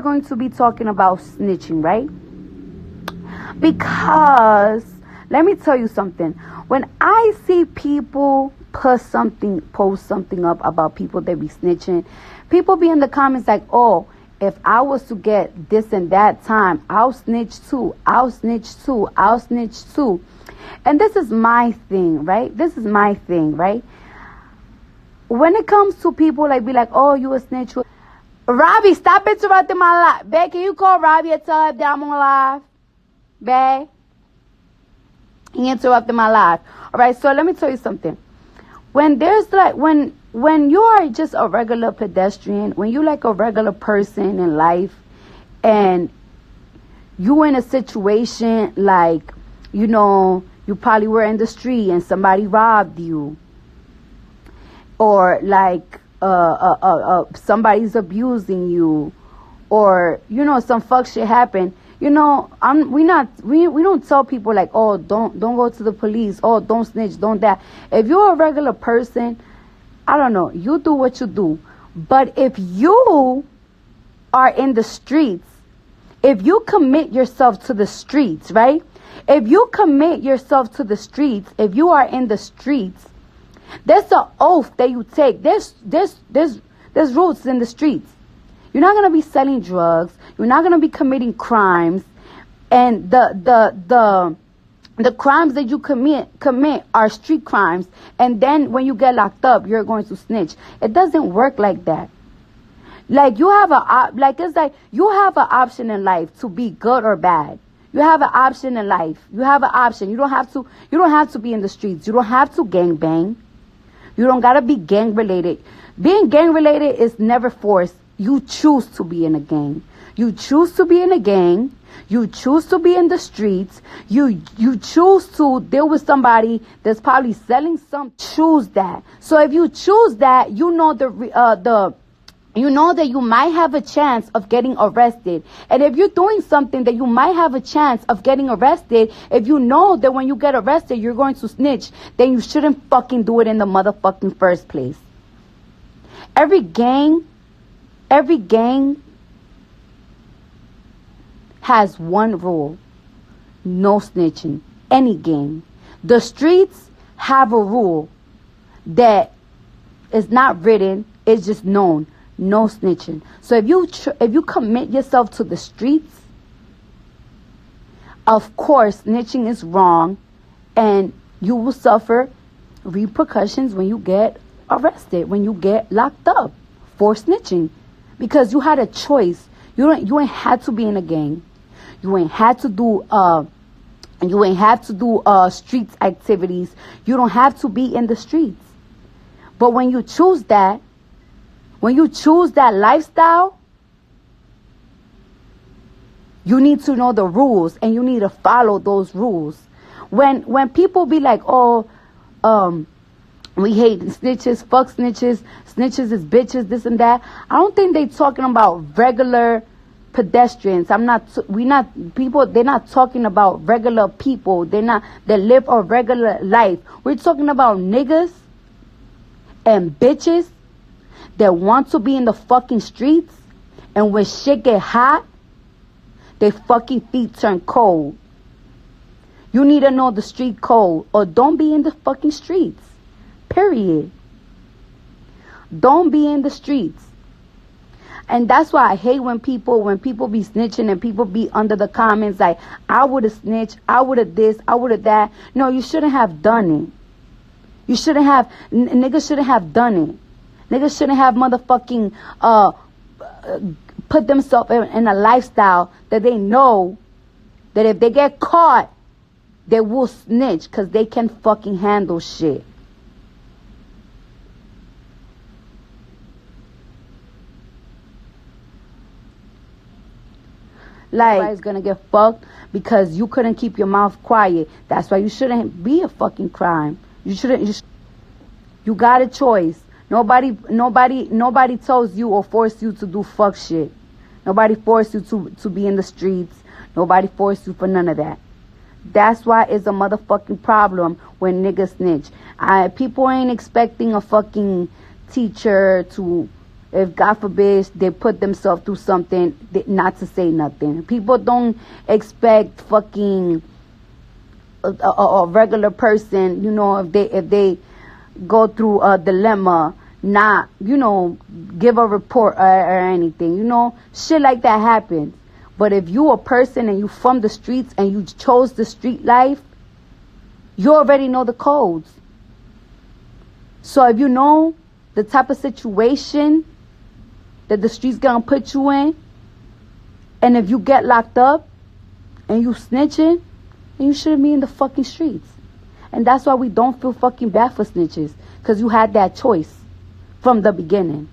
are going to be talking about snitching, right? Because let me tell you something. When I see people post something up about people that be snitching, people be in the comments like, oh, if I was to get this and that time, I'll snitch too. I'll snitch too. I'll snitch too. And this is my thing, right? This is my thing, right? When it comes to people like be like, oh, you a snitch. Robbie, stop interrupting my life. Babe, can you call Robbie and tell him that I'm on live? Babe? He interrupted my life. All right, so let me tell you something. When there's like, when you are just a regular pedestrian, when you like a regular person in life, and you in a situation like, you know, you probably were in the street and somebody robbed you, or like somebody's abusing you, or you know some fuck shit happened. You know, we don't tell people like, oh, don't go to the police, oh, don't snitch, don't that. If you're a regular person, I don't know, you do what you do. But if you are in the streets, if you commit yourself to the streets, right? If you commit yourself to the streets, if you are in the streets, there's an oath that you take. There's rules in the streets. You're not gonna be selling drugs. You're not gonna be committing crimes, and the crimes that you commit are street crimes. And then when you get locked up, you're going to snitch. It doesn't work like that. Like you have it's like you have an option in life to be good or bad. You have an option in life. You have an option. You don't have to be in the streets. You don't have to gang bang. You don't gotta be gang related. Being gang related is never forced. You choose to be in a gang. You choose to be in a gang. You choose to be in the streets. You choose to deal with somebody that's probably selling some. Choose that. So if you choose that, you know you know that you might have a chance of getting arrested. And if you're doing something that you might have a chance of getting arrested, if you know that when you get arrested you're going to snitch, then you shouldn't fucking do it in the motherfucking first place. Every gang has one rule: no snitching. Any gang. The streets have a rule that is not written, it's just known: no snitching. So if you commit yourself to the streets, of course snitching is wrong, and you will suffer repercussions when you get arrested, when you get locked up for snitching. Because you had a choice. You ain't had to be in a gang. You ain't had to do street activities. You don't have to be in the streets. But when you choose that lifestyle, you need to know the rules and you need to follow those rules. When people be like, oh, we hate snitches, fuck snitches, snitches is bitches, this and that. I don't think they talking about regular pedestrians. They're not talking about regular people. That live a regular life. We're talking about niggas and bitches that want to be in the fucking streets, and when shit get hot, their fucking feet turn cold. You need to know the street code, or don't be in the fucking streets. Period. Don't be in the streets. And that's why I hate when people be snitching and people be under the comments like, I would have snitched, I would have this, I would have that. No, you shouldn't have done it. You shouldn't have, niggas shouldn't have done it. Niggas shouldn't have motherfucking put themselves in a lifestyle that they know that if they get caught, they will snitch because they can fucking handle shit. Like, everybody's gonna get fucked because you couldn't keep your mouth quiet. That's why you shouldn't be a fucking crime. You got a choice. Nobody tells you or force you to do fuck shit. Nobody forced you to be in the streets. Nobody forced you for none of that. That's why it's a motherfucking problem when niggas snitch. People ain't expecting a fucking teacher to if God forbid they put themselves through something, not to say nothing. People don't expect fucking a regular person, you know, if they go through a dilemma, not, you know, give a report or anything, you know, shit like that happens. But if you a person and you from the streets and you chose the street life, you already know the codes. So if you know the type of situation that the streets gonna put you in, and if you get locked up and you snitching, then you shouldn't be in the fucking streets. And that's why we don't feel fucking bad for snitches, because you had that choice from the beginning.